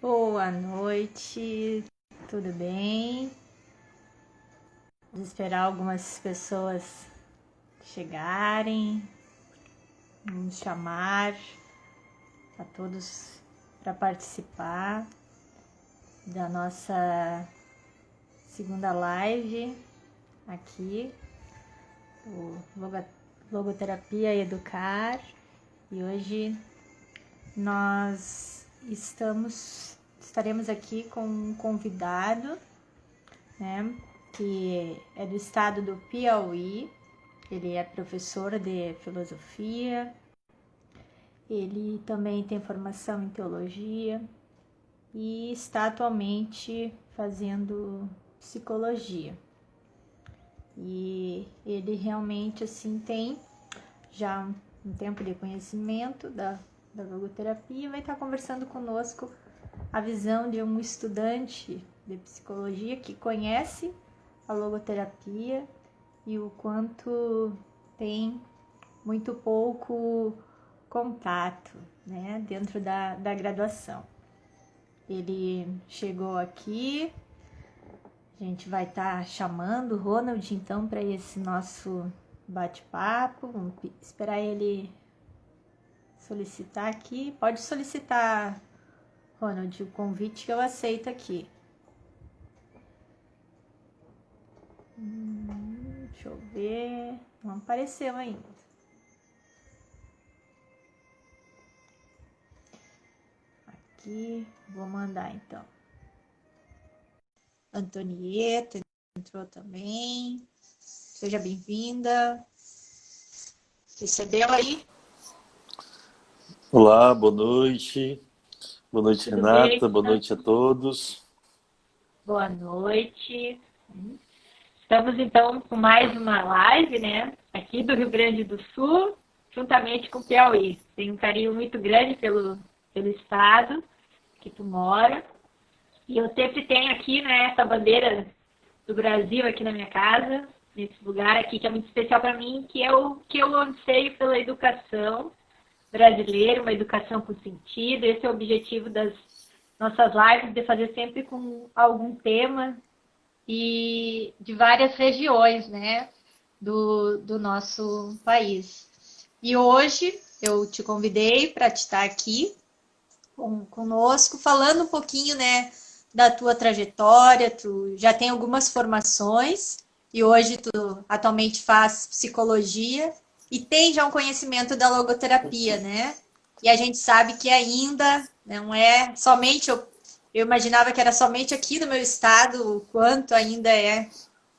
Boa noite, tudo bem? Vou esperar algumas pessoas chegarem, vamos chamar a todos para participar da nossa segunda live aqui, o Logoterapia Educar, e hoje nós estaremos aqui com um convidado, né, que é do estado do Piauí. Ele é professor de filosofia, ele também tem formação em teologia e está atualmente fazendo psicologia. E ele realmente assim tem já um tempo de conhecimento da logoterapia e vai estar conversando conosco a visão de um estudante de psicologia que conhece a logoterapia e o quanto tem muito pouco contato, né, dentro da graduação. Ele chegou aqui, a gente vai estar chamando o Ronald então para esse nosso bate-papo. Vamos esperar ele solicitar aqui. Pode solicitar, Ronald, o convite que eu aceito aqui. Deixa eu ver. Não apareceu ainda. Aqui, vou mandar então. Antonieta entrou também. Seja bem-vinda. Recebeu aí? Olá, boa noite. Boa noite, Tudo Renata. bem? Boa noite a todos. Boa noite. Estamos então com mais uma live, né? Aqui do Rio Grande do Sul, juntamente com o Piauí. Tenho um carinho muito grande pelo estado que tu mora. E eu sempre tenho aqui, né, essa bandeira do Brasil aqui na minha casa, nesse lugar aqui que é muito especial para mim, que é o que eu anseio pela educação brasileira, uma educação com sentido. Esse é o objetivo das nossas lives, de fazer sempre com algum tema e de várias regiões, né, do nosso país. E hoje eu te convidei para te estar aqui conosco, falando um pouquinho, né, da tua trajetória. Tu já tem algumas formações e hoje tu atualmente faz psicologia e tem já um conhecimento da logoterapia, né? E a gente sabe que ainda não é somente, eu imaginava que era somente aqui no meu estado, o quanto ainda é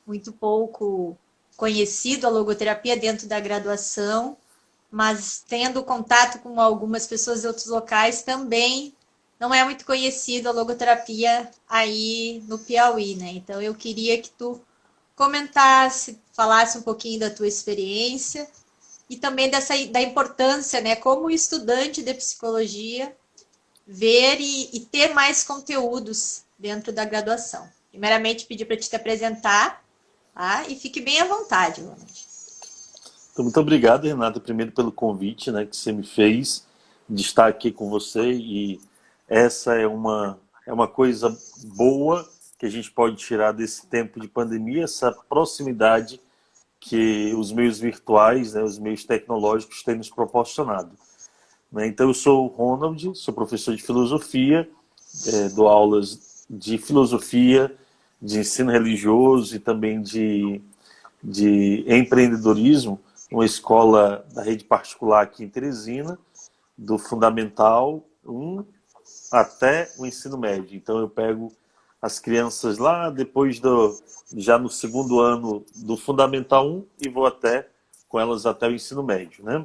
muito pouco conhecido a logoterapia dentro da graduação, mas tendo contato com algumas pessoas de outros locais também não é muito conhecido a logoterapia aí no Piauí, né? Então eu queria que tu comentasse, falasse um pouquinho da tua experiência e também da importância, né, como estudante de psicologia, ver e ter mais conteúdos dentro da graduação. Primeiramente, pedir para te apresentar, tá? E fique bem à vontade, Ronald. Então, muito obrigado, Renata, primeiro pelo convite, né, que você me fez de estar aqui com você. E essa é uma coisa boa que a gente pode tirar desse tempo de pandemia, essa proximidade que os meios virtuais, né, os meios tecnológicos têm nos proporcionado. Então, eu sou o Ronald, sou professor de filosofia, dou aulas de filosofia, de ensino religioso e também de empreendedorismo, uma escola da rede particular aqui em Teresina, do Fundamental 1 até o ensino médio. Então eu pego as crianças lá já no segundo ano do Fundamental 1 e vou com elas até o ensino médio, né?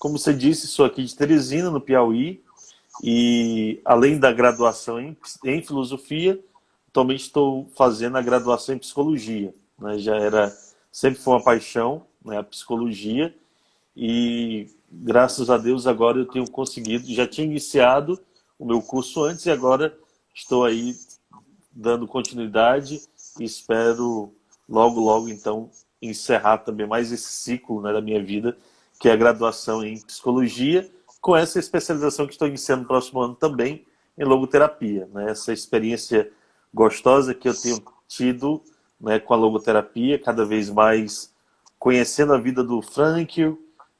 Como você disse, sou aqui de Teresina, no Piauí, e além da graduação em filosofia, atualmente estou fazendo a graduação em psicologia, né? Sempre foi uma paixão, né, a psicologia, e graças a Deus agora eu tenho conseguido, já tinha iniciado o meu curso antes e agora estou aí dando continuidade e espero logo, logo então encerrar também mais esse ciclo, né, da minha vida, que é a graduação em psicologia, com essa especialização que estou iniciando no próximo ano também em logoterapia, né? Essa experiência gostosa que eu tenho tido, né, com a logoterapia, cada vez mais conhecendo a vida do Frankl,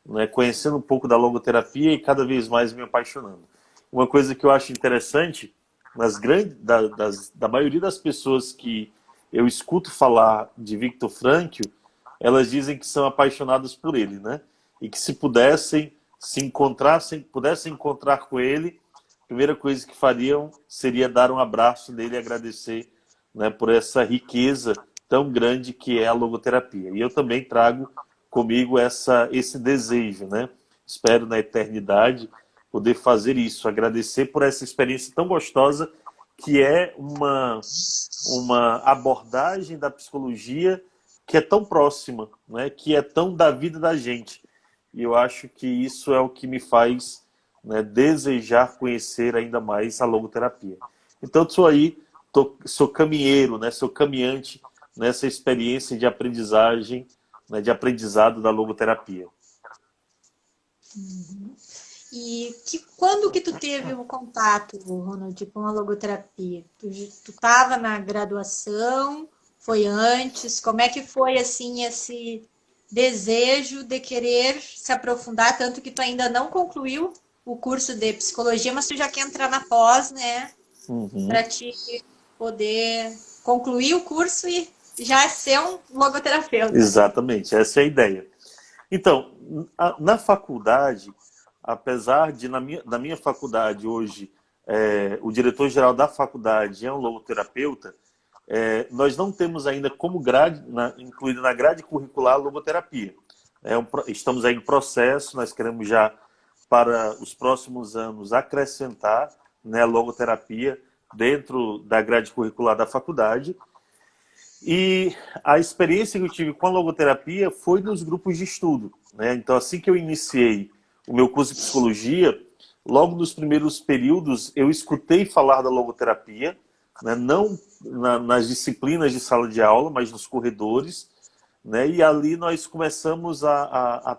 né, conhecendo um pouco da logoterapia e cada vez mais me apaixonando. Uma coisa que eu acho interessante, da maioria das pessoas que eu escuto falar de Viktor Frankl, elas dizem que são apaixonadas por ele, né? E que se pudessem pudessem encontrar com ele, a primeira coisa que fariam seria dar um abraço nele e agradecer, né, por essa riqueza tão grande que é a logoterapia. E eu também trago comigo esse desejo, né? Espero na eternidade poder fazer isso, agradecer por essa experiência tão gostosa que é uma abordagem da psicologia que é tão próxima, né? Que é tão da vida da gente. E eu acho que isso é o que me faz, né, desejar conhecer ainda mais a logoterapia. Então, estou aí, sou caminheiro, né? Sou caminhante nessa experiência de aprendizagem, né, de aprendizado da logoterapia. Uhum. E quando que tu teve o contato, Ronald, com a logoterapia? Tu estava na graduação? Foi antes? Como é que foi, assim, esse desejo de querer se aprofundar, tanto que tu ainda não concluiu o curso de psicologia, mas tu já quer entrar na pós, né? Uhum. Para te poder concluir o curso e já ser um logoterapeuta. Exatamente, essa é a ideia. Então, na faculdade, apesar de, na minha faculdade hoje, o diretor-geral da faculdade é um logoterapeuta, nós não temos ainda como grade, incluído na grade curricular, a logoterapia. Estamos aí em processo, nós queremos já, para os próximos anos, acrescentar, né, a logoterapia dentro da grade curricular da faculdade. E a experiência que eu tive com a logoterapia foi nos grupos de estudo, né? Então, assim que eu iniciei o meu curso de psicologia, logo nos primeiros períodos, eu escutei falar da logoterapia, né? Não nas disciplinas de sala de aula, mas nos corredores, né? E ali nós começamos a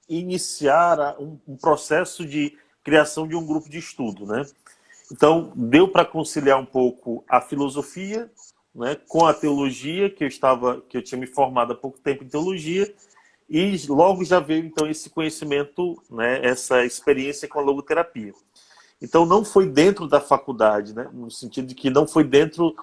iniciar um processo de criação de um grupo de estudo, né? Então, deu para conciliar um pouco a filosofia, né, com a teologia, que eu tinha me formado há pouco tempo em teologia, e logo já veio então esse conhecimento, né, essa experiência com a logoterapia. Então não foi dentro da faculdade, né, no sentido de que não foi dentro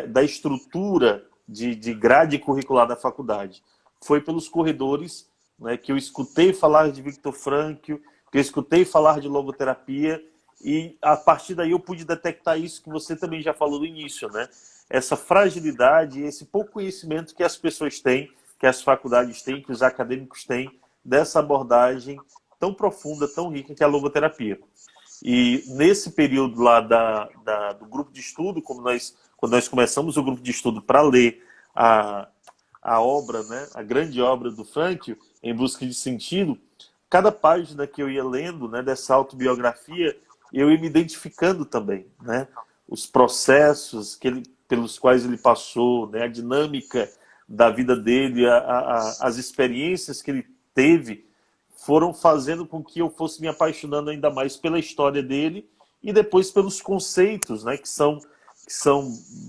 da estrutura de grade curricular da faculdade. Foi pelos corredores, né, que eu escutei falar de Viktor Frankl, que eu escutei falar de logoterapia, e a partir daí eu pude detectar isso que você também já falou no início, né? Essa fragilidade, esse pouco conhecimento que as pessoas têm, que as faculdades têm, que os acadêmicos têm, dessa abordagem tão profunda, tão rica que é a logoterapia. E nesse período lá do grupo de estudo, quando nós começamos o grupo de estudo para ler a obra, né, a grande obra do Frankl, Em Busca de Sentido, cada página que eu ia lendo, né, dessa autobiografia, eu ia me identificando também, né? Os processos pelos quais ele passou, né? A dinâmica da vida dele, as experiências que ele teve, foram fazendo com que eu fosse me apaixonando ainda mais pela história dele e depois pelos conceitos, né? que são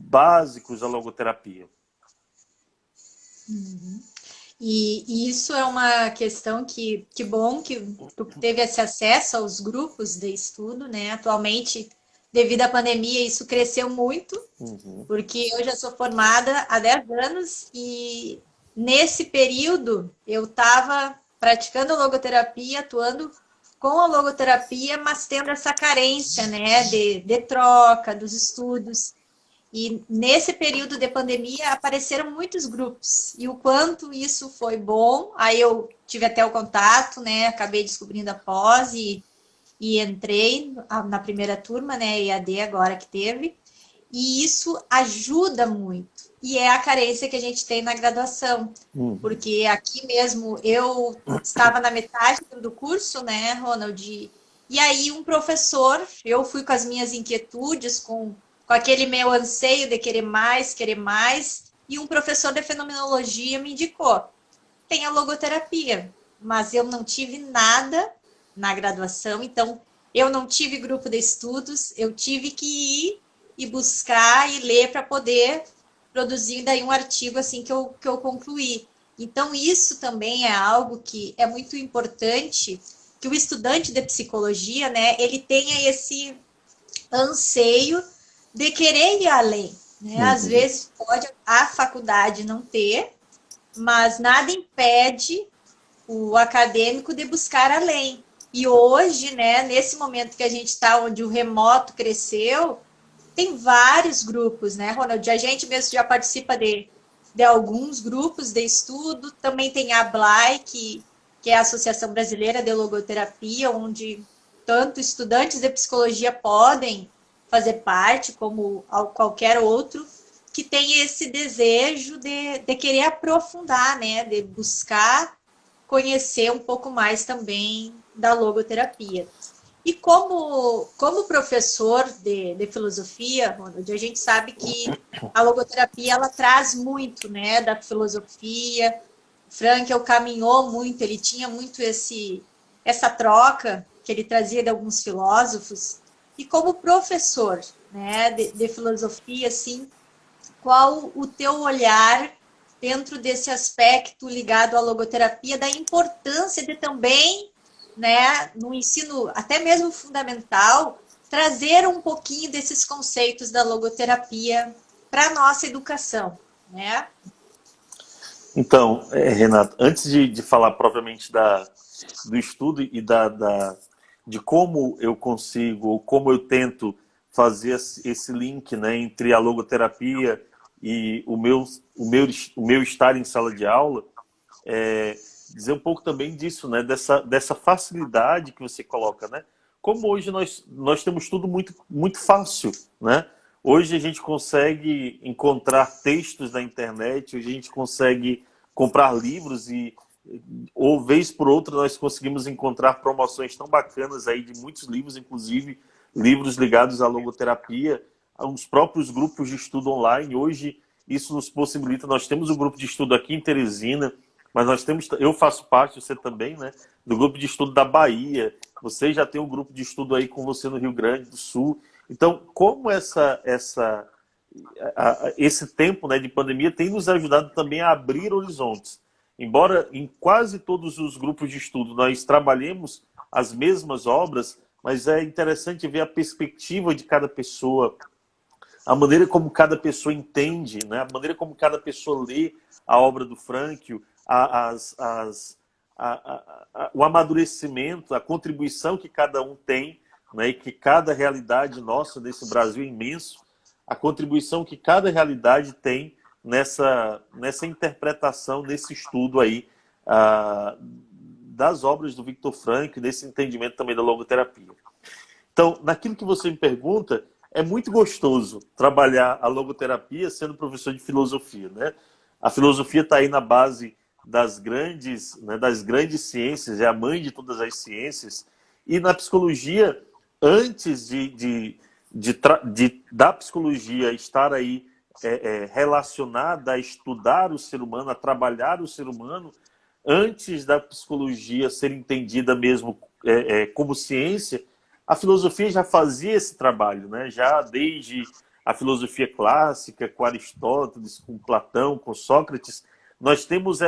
básicos da logoterapia. Uhum. E isso é uma questão que bom que tu teve esse acesso aos grupos de estudo, né? Atualmente, devido à pandemia, isso cresceu muito, porque eu já sou formada há 10 anos e nesse período eu estava praticando logoterapia, atuando com a logoterapia, mas tendo essa carência, né, de troca dos estudos. E nesse período de pandemia apareceram muitos grupos e o quanto isso foi bom. Aí eu tive até o contato, né? Acabei descobrindo a pós e entrei na primeira turma, né? EAD agora que teve. E isso ajuda muito. E é a carência que a gente tem na graduação. Porque aqui mesmo eu estava na metade do curso, né, Ronald? E aí um professor, eu fui com as minhas inquietudes, com aquele meu anseio de querer mais, e um professor de fenomenologia me indicou, tem a logoterapia, mas eu não tive nada na graduação, então Eu não tive grupo de estudos, eu tive que ir e buscar e ler para poder produzir daí um artigo assim que eu concluí. Então, isso também é algo que é muito importante, que o estudante de psicologia, né, ele tenha esse anseio de querer ir além, né? Às Uhum. vezes pode a faculdade não ter, mas nada impede o acadêmico de buscar além. E hoje, né, nesse momento que a gente está, onde o remoto cresceu, tem vários grupos, né, Ronald? A gente mesmo já participa de alguns grupos de estudo, também tem a ABLAI, que é a Associação Brasileira de Logoterapia, onde tanto estudantes de psicologia podem fazer parte, como qualquer outro, que tem esse desejo de querer aprofundar, né, de buscar conhecer um pouco mais também da logoterapia. E como professor de filosofia, Ronald, a gente sabe que a logoterapia ela traz muito, né, da filosofia. O Frankl caminhou muito, ele tinha muito essa troca que ele trazia de alguns filósofos. E como professor, né, de filosofia, assim, qual o teu olhar dentro desse aspecto ligado à logoterapia, da importância de também, né, no ensino até mesmo fundamental, trazer um pouquinho desses conceitos da logoterapia para a nossa educação, né? Então, Renato, antes de falar propriamente do estudo e de como eu consigo, ou como eu tento fazer esse link, né, entre a logoterapia e o meu estar em sala de aula, dizer um pouco também disso, né, dessa facilidade que você coloca, né? Como hoje nós temos tudo muito, muito fácil, né? Hoje a gente consegue encontrar textos na internet, hoje a gente consegue comprar livros ou vez por outra nós conseguimos encontrar promoções tão bacanas aí de muitos livros, inclusive livros ligados à logoterapia, aos próprios grupos de estudo online. Hoje isso nos possibilita, nós temos um grupo de estudo aqui em Teresina, mas eu faço parte, você também, né, do grupo de estudo da Bahia. Você já tem um grupo de estudo aí com você no Rio Grande do Sul. Então, como esse tempo, né, de pandemia tem nos ajudado também a abrir horizontes. Embora em quase todos os grupos de estudo nós trabalhemos as mesmas obras, mas é interessante ver a perspectiva de cada pessoa, a maneira como cada pessoa entende, né, a maneira como cada pessoa lê a obra do Frankl, o amadurecimento, a contribuição que cada um tem, né, e que cada realidade nossa desse Brasil imenso, a contribuição que cada realidade tem nessa interpretação, nesse estudo aí das obras do Viktor Frankl, nesse entendimento também da logoterapia. Então, naquilo que você me pergunta, é muito gostoso trabalhar a logoterapia sendo professor de filosofia, né? A filosofia está aí na base das grandes ciências, é a mãe de todas as ciências. E na psicologia, antes da psicologia estar aí relacionada a estudar o ser humano, a trabalhar o ser humano, antes da psicologia ser entendida mesmo como ciência, a filosofia já fazia esse trabalho, né? Já desde a filosofia clássica, com Aristóteles, com Platão, com Sócrates, nós temos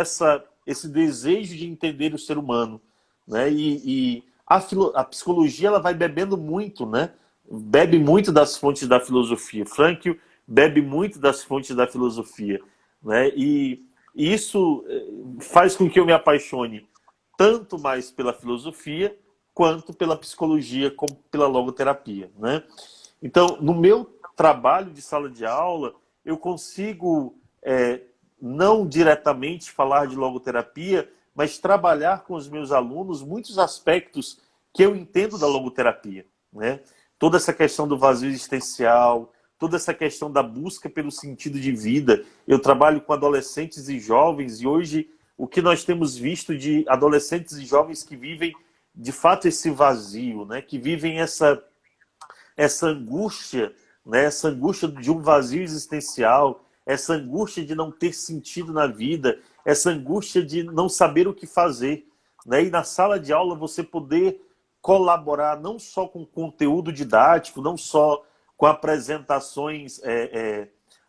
esse desejo de entender o ser humano, né? E a psicologia ela vai bebendo muito, né? Bebe muito das fontes da filosofia. Frankl bebe muito das fontes da filosofia, né? E isso faz com que eu me apaixone tanto mais pela filosofia quanto pela psicologia, como pela logoterapia, né? Então, no meu trabalho de sala de aula, eu consigo não diretamente falar de logoterapia, mas trabalhar com os meus alunos muitos aspectos que eu entendo da logoterapia, né? Toda essa questão do vazio existencial, toda essa questão da busca pelo sentido de vida. Eu trabalho com adolescentes e jovens, e hoje o que nós temos visto de adolescentes e jovens que vivem, de fato, esse vazio, né? Que vivem essa angústia, né? Essa angústia de um vazio existencial, essa angústia de não ter sentido na vida, essa angústia de não saber o que fazer, né? E na sala de aula você poder colaborar não só com conteúdo didático, não só com apresentações,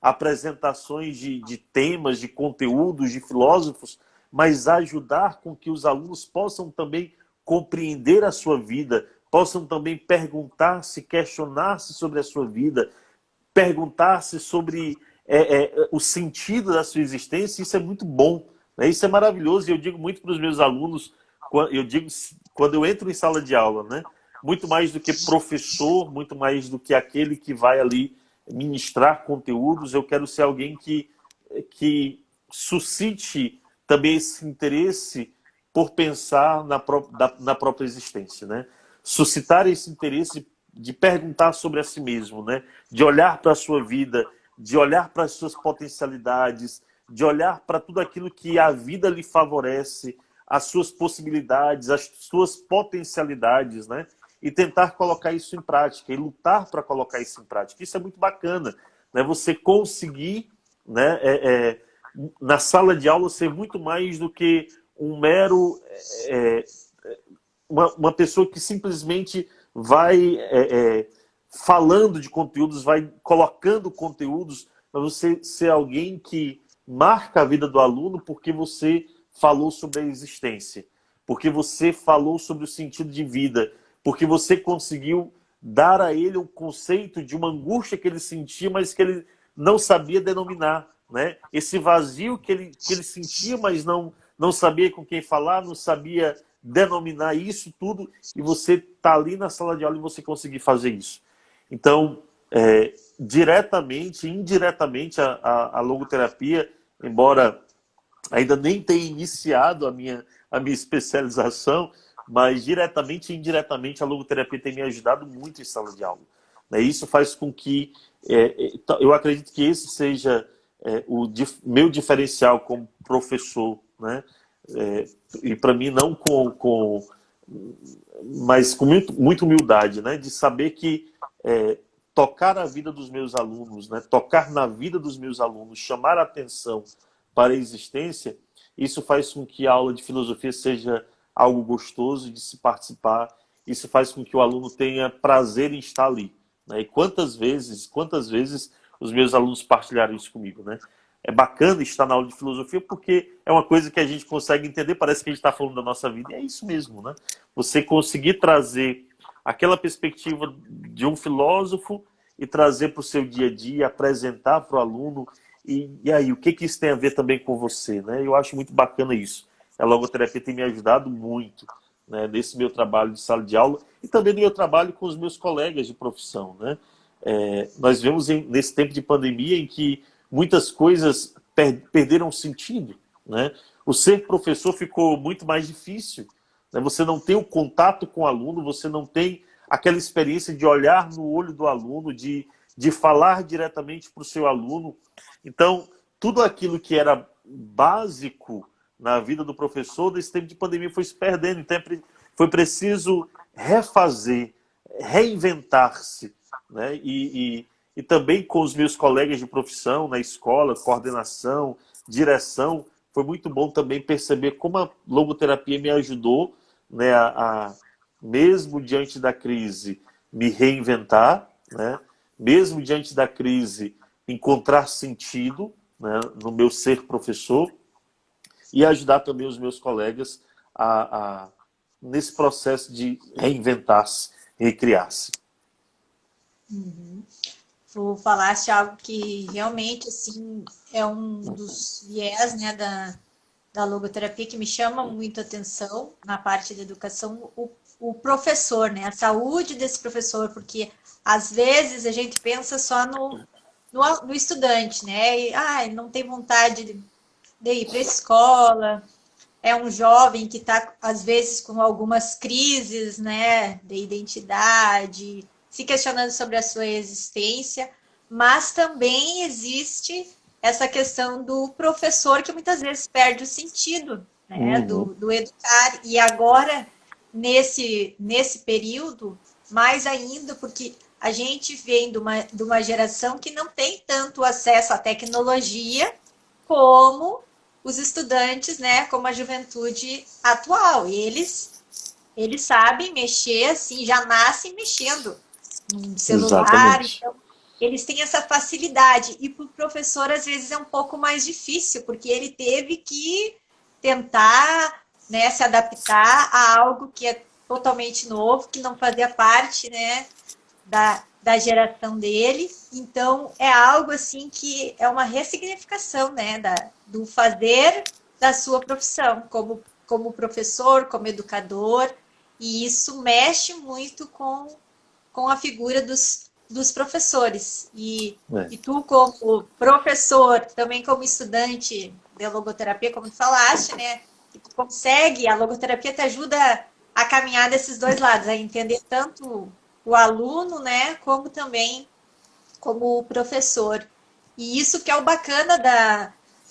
apresentações de temas, de conteúdos, de filósofos, mas ajudar com que os alunos possam também compreender a sua vida, possam também perguntar-se, questionar-se sobre a sua vida, perguntar-se sobre o sentido da sua existência. Isso é muito bom, né? Isso é maravilhoso, e eu digo muito para os meus alunos, quando eu entro em sala de aula, né? Muito mais do que professor, muito mais do que aquele que vai ali ministrar conteúdos, eu quero ser alguém que suscite também esse interesse por pensar na própria existência, né? Suscitar esse interesse de perguntar sobre a si mesmo, né? De olhar para a sua vida, de olhar para as suas potencialidades, de olhar para tudo aquilo que a vida lhe favorece, as suas possibilidades, as suas potencialidades, né? E tentar colocar isso em prática, e lutar para colocar isso em prática. Isso é muito bacana, né? Você conseguir, né, na sala de aula ser muito mais do que um mero... uma pessoa que simplesmente vai falando de conteúdos, vai colocando conteúdos, mas você ser alguém que marca a vida do aluno porque você falou sobre a existência, porque você falou sobre o sentido de vida, porque você conseguiu dar a ele um conceito de uma angústia que ele sentia, mas que ele não sabia denominar, né? Esse vazio que ele sentia, mas não sabia com quem falar, não sabia denominar isso tudo, e você está ali na sala de aula e você conseguir fazer isso. Então, diretamente e indiretamente, a logoterapia, embora ainda nem tenha iniciado a minha especialização, mas diretamente e indiretamente a logoterapia tem me ajudado muito em sala de aula, né? Isso faz com que, eu acredito que esse seja meu diferencial como professor, né? E para mim não mas com muita humildade, né? De saber que tocar a vida dos meus alunos, né? Tocar na vida dos meus alunos, chamar a atenção para a existência, isso faz com que a aula de filosofia seja algo gostoso de se participar. Isso faz com que o aluno tenha prazer em estar ali, né? E quantas vezes os meus alunos partilharam isso comigo, né? É bacana estar na aula de filosofia porque é uma coisa que a gente consegue entender, parece que a gente está falando da nossa vida, e é isso mesmo, né? Você conseguir trazer aquela perspectiva de um filósofo e trazer para o seu dia a dia, apresentar para o aluno, e aí, o que isso tem a ver também com você, né? Eu acho muito bacana isso. A logoterapia tem me ajudado muito, né, nesse meu trabalho de sala de aula e também no meu trabalho com os meus colegas de profissão, né? Nós vemos nesse tempo de pandemia em que muitas coisas perderam sentido, né? O ser professor ficou muito mais difícil, né? Você não tem o contato com o aluno, você não tem aquela experiência de olhar no olho do aluno, de falar diretamente para o seu aluno. Então, tudo aquilo que era básico na vida do professor, nesse tempo de pandemia, foi se perdendo. Então, foi preciso refazer, reinventar-se, né? E também com os meus colegas de profissão, na escola, coordenação, direção, foi muito bom também perceber como a logoterapia me ajudou, né, mesmo diante da crise, me reinventar, né? Mesmo diante da crise, encontrar sentido, né, no meu ser professor, e ajudar também os meus colegas nesse processo de reinventar-se, recriar-se. Uhum. Tu falaste algo que realmente assim, é um dos viés, né, da logoterapia que me chama muito a atenção na parte da educação, o professor, né, a saúde desse professor, porque às vezes a gente pensa só no estudante, né, e não tem vontade de ir para a escola, é um jovem que está, às vezes, com algumas crises, né, de identidade, se questionando sobre a sua existência, mas também existe essa questão do professor que muitas vezes perde o sentido, né, do educar. E agora, nesse período, mais ainda, porque a gente vem de uma geração que não tem tanto acesso à tecnologia como os estudantes, né, como a juventude atual. E eles eles sabem mexer, assim, já nascem mexendo no celular, Exatamente. então eles têm essa facilidade. E para o professor, às vezes, é um pouco mais difícil, porque ele teve que tentar, né, se adaptar a algo que é totalmente novo, que não fazia parte, né, da geração dele. Então, é algo assim que é uma ressignificação, né, do fazer da sua profissão, como professor, como educador, e isso mexe muito com a figura dos professores. É, E tu, como professor, também como estudante de logoterapia, como tu falaste, né, que tu consegue, a logoterapia te ajuda a caminhar desses dois lados, a entender tanto o aluno, né, como também como o professor. E isso que é o bacana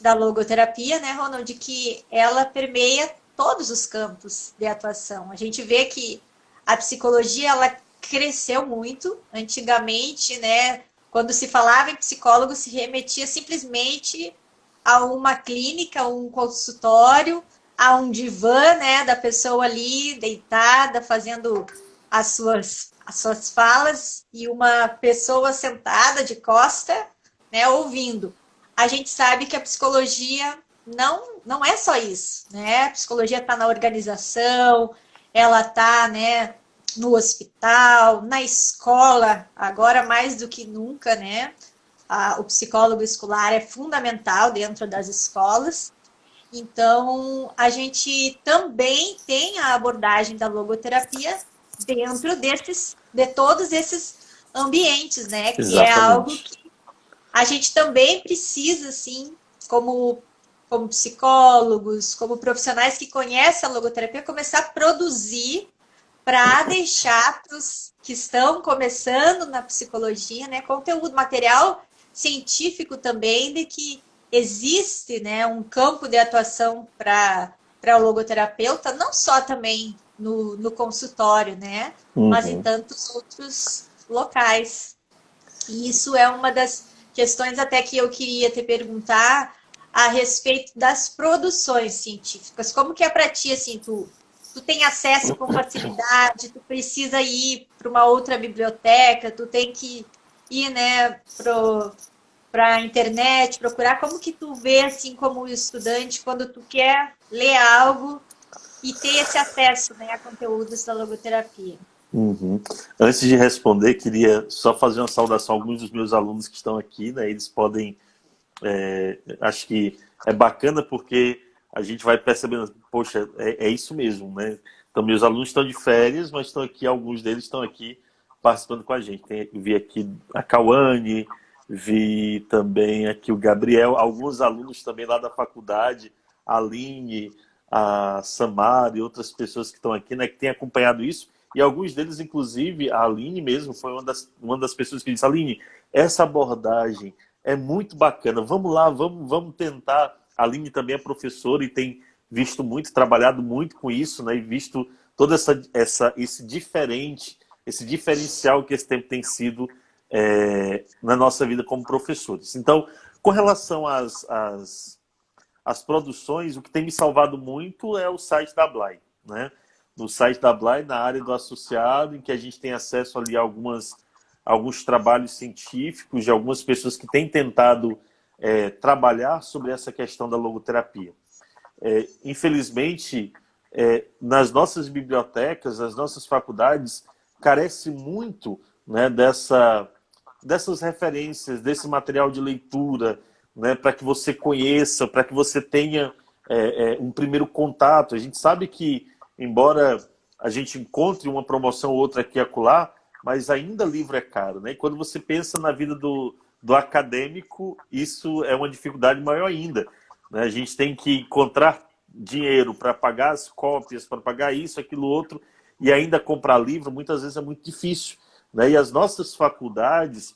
da logoterapia, né, Ronald, que ela permeia todos os campos de atuação. A gente vê que a psicologia, ela cresceu muito. Antigamente, né, quando se falava em psicólogo, se remetia simplesmente a uma clínica, um consultório, a um divã, né, da pessoa ali deitada, fazendo as suas falas e uma pessoa sentada de costa, né, ouvindo. A gente sabe que a psicologia não é só isso, né? A psicologia está na organização, ela está, né, no hospital, na escola, agora mais do que nunca, né? O psicólogo escolar é fundamental dentro das escolas. Então, a gente também tem a abordagem da logoterapia dentro de todos esses ambientes, né? Que é algo exatamente. que a gente também precisa, assim, como psicólogos, como profissionais que conhecem a logoterapia, começar a produzir para deixar para os que estão começando na psicologia, né, conteúdo, material científico também de que existe, né, um campo de atuação para o logoterapeuta, não só também no consultório, né, mas em Uhum. tantos outros locais. E isso é uma das questões até que eu queria te perguntar a respeito das produções científicas. Como que é para ti, assim, tu tem acesso com facilidade, tu precisa ir para uma outra biblioteca, tu tem que ir, né, para a internet, procurar. Como que tu vê, assim, como estudante, quando tu quer ler algo e ter esse acesso, né, a conteúdos da logoterapia? Uhum. Antes de responder, queria só fazer uma saudação a alguns dos meus alunos que estão aqui, né? Eles podem, acho que é bacana porque a gente vai percebendo, poxa, é isso mesmo, né? Então, meus alunos estão de férias, mas estão aqui, alguns deles estão aqui participando com a gente. Vi aqui a Cauane, vi também aqui o Gabriel, alguns alunos também lá da faculdade, a Aline, a Samara e outras pessoas que estão aqui, né, que têm acompanhado isso. E alguns deles, inclusive, a Aline mesmo, foi uma das pessoas que disse, Aline, essa abordagem é muito bacana, vamos lá, vamos tentar. A Aline também é professora e tem visto muito, trabalhado muito com isso, né, e visto todo esse diferente, esse diferencial que esse tempo tem sido na nossa vida como professores. Então, com relação às produções, o que tem me salvado muito é o site da Blay, né? No site da Blay, na área do associado, em que a gente tem acesso ali a alguns trabalhos científicos de algumas pessoas que têm tentado trabalhar sobre essa questão da logoterapia. Infelizmente, nas nossas bibliotecas, nas nossas faculdades, carece muito, né, dessas referências, desse material de leitura, né, para que você conheça, para que você tenha um primeiro contato. A gente sabe que, embora a gente encontre uma promoção ou outra aqui e acolá, mas ainda livro é caro, né? E quando você pensa na vida do acadêmico, isso é uma dificuldade maior ainda, né? A gente tem que encontrar dinheiro para pagar as cópias, para pagar isso, aquilo, outro, e ainda comprar livro, muitas vezes é muito difícil, né? E as nossas faculdades,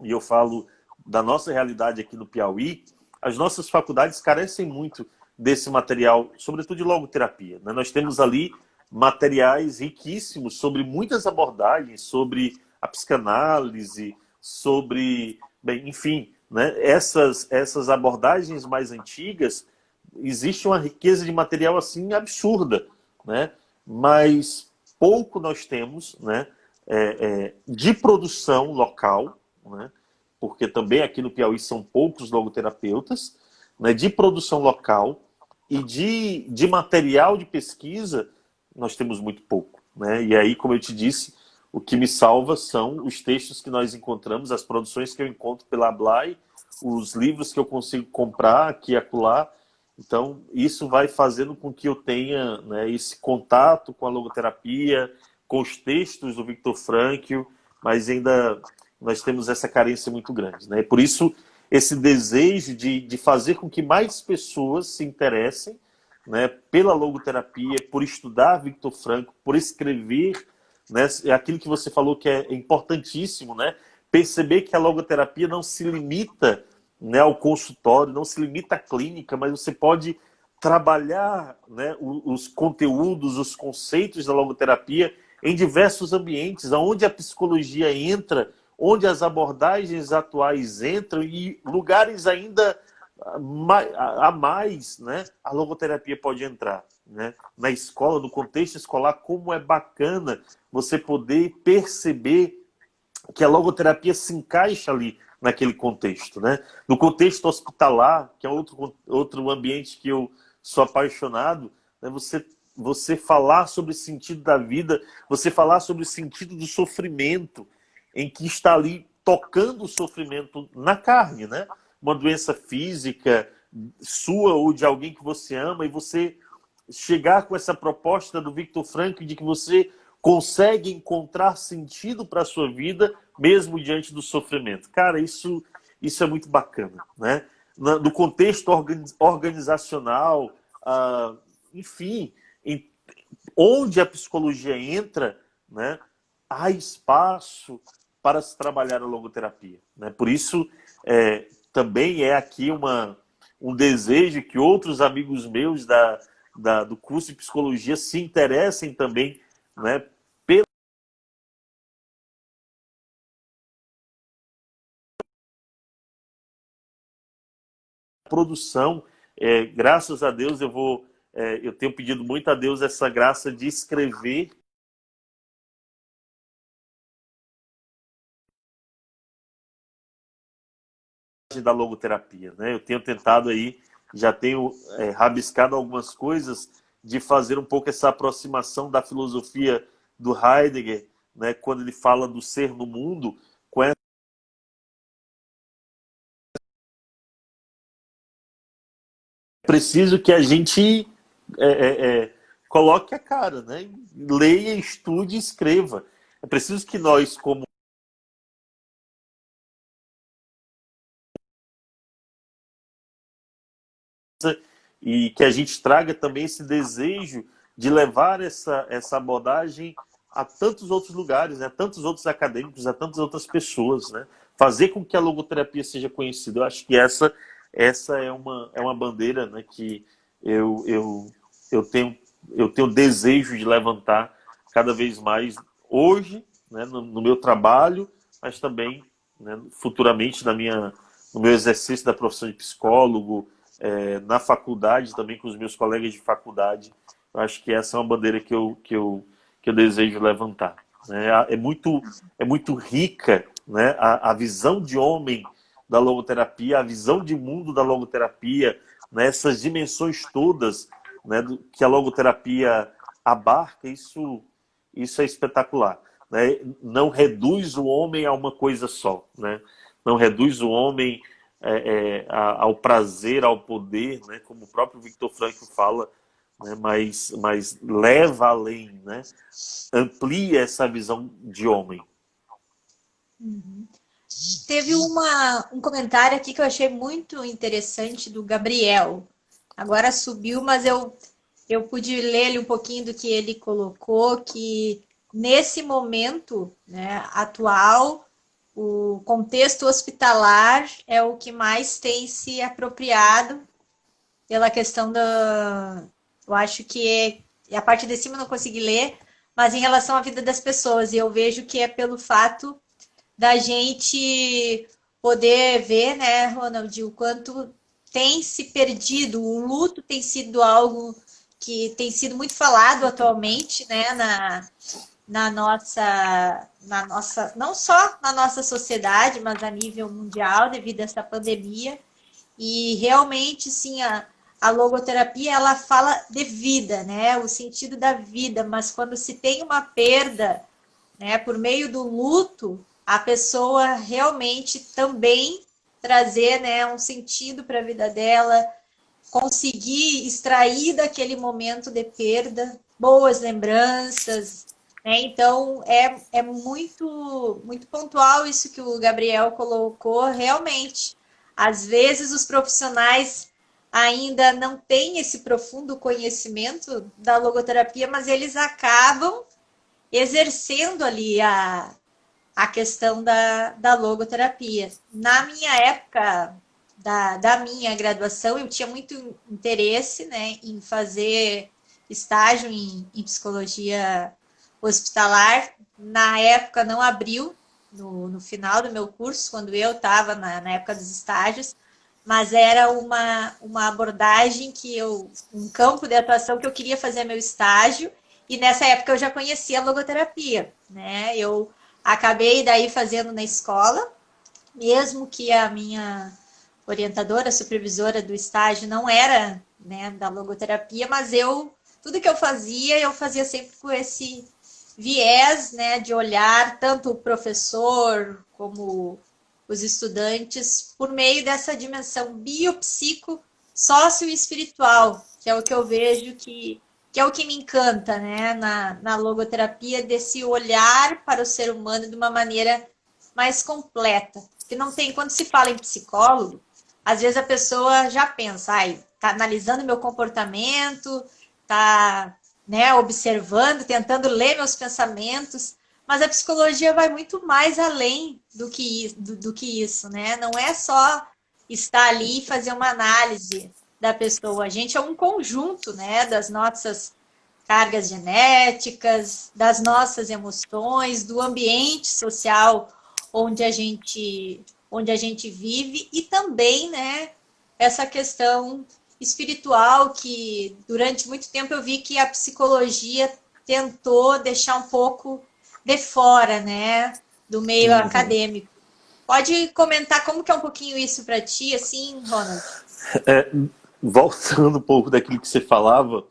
e eu falo da nossa realidade aqui no Piauí, as nossas faculdades carecem muito desse material, sobretudo de logoterapia, né? Nós temos ali materiais riquíssimos sobre muitas abordagens, sobre a psicanálise, sobre, bem, enfim, né? Essas abordagens mais antigas, existe uma riqueza de material assim absurda, né? mas pouco nós temos, né, de produção local, né, porque também aqui no Piauí são poucos logoterapeutas, né, de produção local e de material de pesquisa, nós temos muito pouco, né? E aí, como eu te disse, o que me salva são os textos que nós encontramos, as produções que eu encontro pela Blay, os livros que eu consigo comprar aqui e acolá. Então, isso vai fazendo com que eu tenha, né, esse contato com a logoterapia, com os textos do Viktor Frankl, mas ainda nós temos essa carência muito grande, né? Por isso, esse desejo de fazer com que mais pessoas se interessem, né, pela logoterapia, por estudar Viktor Frankl, por escrever, né, é aquilo que você falou que é importantíssimo, né? Perceber que a logoterapia não se limita, né, ao consultório, não se limita à clínica, mas você pode trabalhar, né, os conteúdos, os conceitos da logoterapia em diversos ambientes, onde a psicologia entra, onde as abordagens atuais entram e lugares ainda a mais, né, a logoterapia pode entrar, né? Na escola, no contexto escolar, como é bacana você poder perceber que a logoterapia se encaixa ali naquele contexto, né? No contexto hospitalar, que é outro ambiente que eu sou apaixonado, né? Você falar sobre o sentido da vida, você falar sobre o sentido do sofrimento, em que está ali tocando o sofrimento na carne, né? Uma doença física sua ou de alguém que você ama, e você chegar com essa proposta do Viktor Frankl de que você consegue encontrar sentido para a sua vida mesmo diante do sofrimento. Cara, isso é muito bacana, né? No contexto organizacional, enfim, onde a psicologia entra, né, há espaço para se trabalhar a logoterapia, né? Por isso, também é aqui um desejo que outros amigos meus do curso de psicologia se interessem também, né, pela produção. Graças a Deus eu tenho pedido muito a Deus essa graça de escrever da logoterapia, né? Eu tenho tentado aí, já tenho rabiscado algumas coisas de fazer um pouco essa aproximação da filosofia do Heidegger, né, quando ele fala do ser no mundo, com essa... Preciso que a gente coloque a cara, né? Leia, estude e escreva. É preciso que nós, como e que a gente traga também esse desejo de levar essa abordagem a tantos outros lugares, né? A tantos outros acadêmicos, a tantas outras pessoas, né? Fazer com que a logoterapia seja conhecida. Eu acho que essa é uma bandeira, né, que eu tenho desejo de levantar cada vez mais hoje, né, no meu trabalho, mas também, né, futuramente no meu exercício da profissão de psicólogo, na faculdade também com os meus colegas de faculdade. Eu acho que essa é uma bandeira que eu desejo levantar, né? É muito rica, né, a visão de homem da logoterapia, a visão de mundo da logoterapia, né, essas dimensões todas, né, que a logoterapia abarca. Isso é espetacular, né? Não reduz o homem a uma coisa só, né? Não reduz o homem ao prazer, ao poder, né, como o próprio Viktor Frankl fala, né, mas leva além, né, amplia essa visão de homem. Uhum. Teve um comentário aqui que eu achei muito interessante do Gabriel. Agora subiu, mas eu pude ler ali um pouquinho do que ele colocou, que nesse momento, né, atual, o contexto hospitalar é o que mais tem se apropriado pela questão da... Eu acho que a parte de cima eu não consegui ler, mas em relação à vida das pessoas. E eu vejo que é pelo fato da gente poder ver, né, Ronald, o quanto tem se perdido, o luto tem sido algo que tem sido muito falado atualmente, né, na nossa, não só na nossa sociedade, mas a nível mundial, devido a essa pandemia. E realmente, sim, a logoterapia, ela fala de vida, né, o sentido da vida, mas quando se tem uma perda, né, por meio do luto, a pessoa realmente também trazer, né, um sentido para a vida dela, conseguir extrair daquele momento de perda boas lembranças, né? Então é muito muito pontual isso que o Gabriel colocou. Realmente, às vezes os profissionais ainda não têm esse profundo conhecimento da logoterapia, mas eles acabam exercendo ali a questão da logoterapia. Na minha época da minha graduação, eu tinha muito interesse, né, em fazer estágio em psicologia hospitalar. Na época não abriu, no final do meu curso, quando eu estava na época dos estágios, mas era uma abordagem um campo de atuação que eu queria fazer meu estágio, e nessa época eu já conhecia a logoterapia, né? Eu acabei daí fazendo na escola, mesmo que a minha orientadora, supervisora do estágio não era, né, da logoterapia, mas tudo que eu fazia sempre com esse viés, né, de olhar tanto o professor como os estudantes por meio dessa dimensão biopsico, sócio e espiritual, que é o que eu vejo que é o que me encanta, né, na logoterapia, desse olhar para o ser humano de uma maneira mais completa. Que não tem, quando se fala em psicólogo, às vezes a pessoa já pensa, ai, tá analisando meu comportamento, tá, né, observando, tentando ler meus pensamentos, mas a psicologia vai muito mais além do que isso, né? Não é só estar ali e fazer uma análise da pessoa. A gente é um conjunto, né, das nossas cargas genéticas, das nossas emoções, do ambiente social onde a gente vive, e também, né, essa questão espiritual que durante muito tempo eu vi que a psicologia tentou deixar um pouco de fora, né, do meio Uhum. acadêmico. Pode comentar como que é um pouquinho isso para ti, assim, Ronald? É, voltando um pouco daquilo que você falava,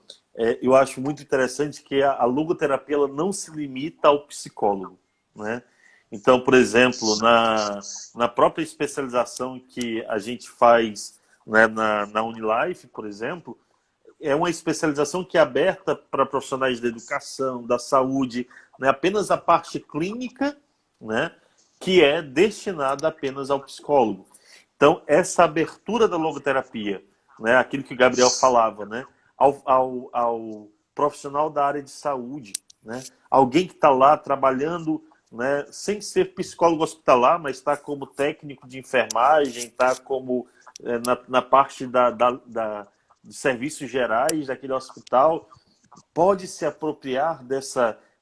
eu acho muito interessante que a logoterapia ela não se limita ao psicólogo, né? Então, por exemplo, na própria especialização que a gente faz, né, na Unilife, por exemplo, é uma especialização que é aberta para profissionais da educação, da saúde, né, apenas a parte clínica, né, que é destinada apenas ao psicólogo. Então, essa abertura da logoterapia, né, aquilo que o Gabriel falava, né, ao profissional da área de saúde, né, alguém que está lá trabalhando, né, sem ser psicólogo hospitalar, mas está como técnico de enfermagem, está como na parte dos serviços gerais daquele hospital, pode se apropriar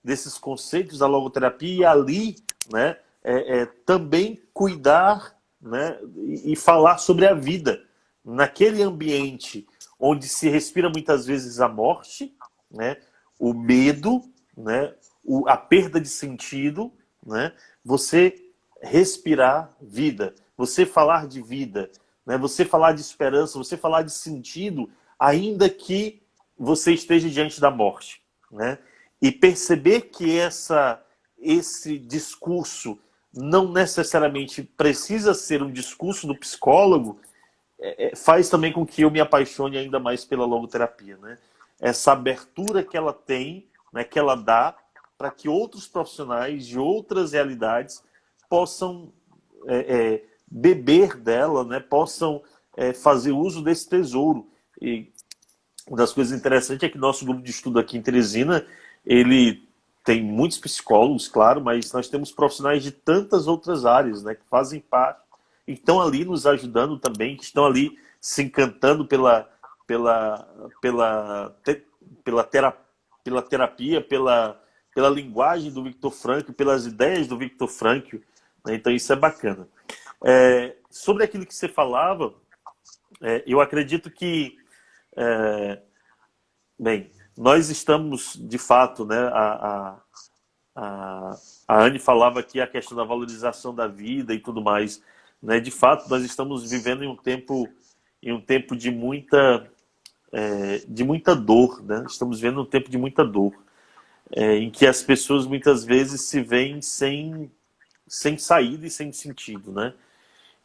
desses conceitos da logoterapia e ali, né, também cuidar, né, e falar sobre a vida naquele ambiente onde se respira muitas vezes a morte, né, o medo, né, a perda de sentido, né, você respirar vida, você falar de vida, né, você falar de esperança, você falar de sentido, ainda que você esteja diante da morte, né? E perceber que esse discurso não necessariamente precisa ser um discurso do psicólogo, faz também com que eu me apaixone ainda mais pela logoterapia, né? Essa abertura que ela tem, né, que ela dá para que outros profissionais de outras realidades possam beber dela, né, possam fazer uso desse tesouro. E uma das coisas interessantes é que nosso grupo de estudo aqui em Teresina, ele tem muitos psicólogos, claro, mas nós temos profissionais de tantas outras áreas, né, que fazem parte, e estão ali nos ajudando também, que estão ali se encantando pela, pela, pela, pela terapia, pela linguagem do Viktor Frankl, pelas ideias do Viktor Frankl, né, então isso é bacana. Sobre aquilo que você falava, eu acredito que Bem, nós estamos, de fato, né, a, a Anne falava aqui a questão da valorização da vida e tudo mais, né? De fato, nós estamos vivendo em um tempo de muita dor, né? Estamos vivendo um tempo de muita dor, em que as pessoas muitas vezes se veem sem saída e sem sentido, né?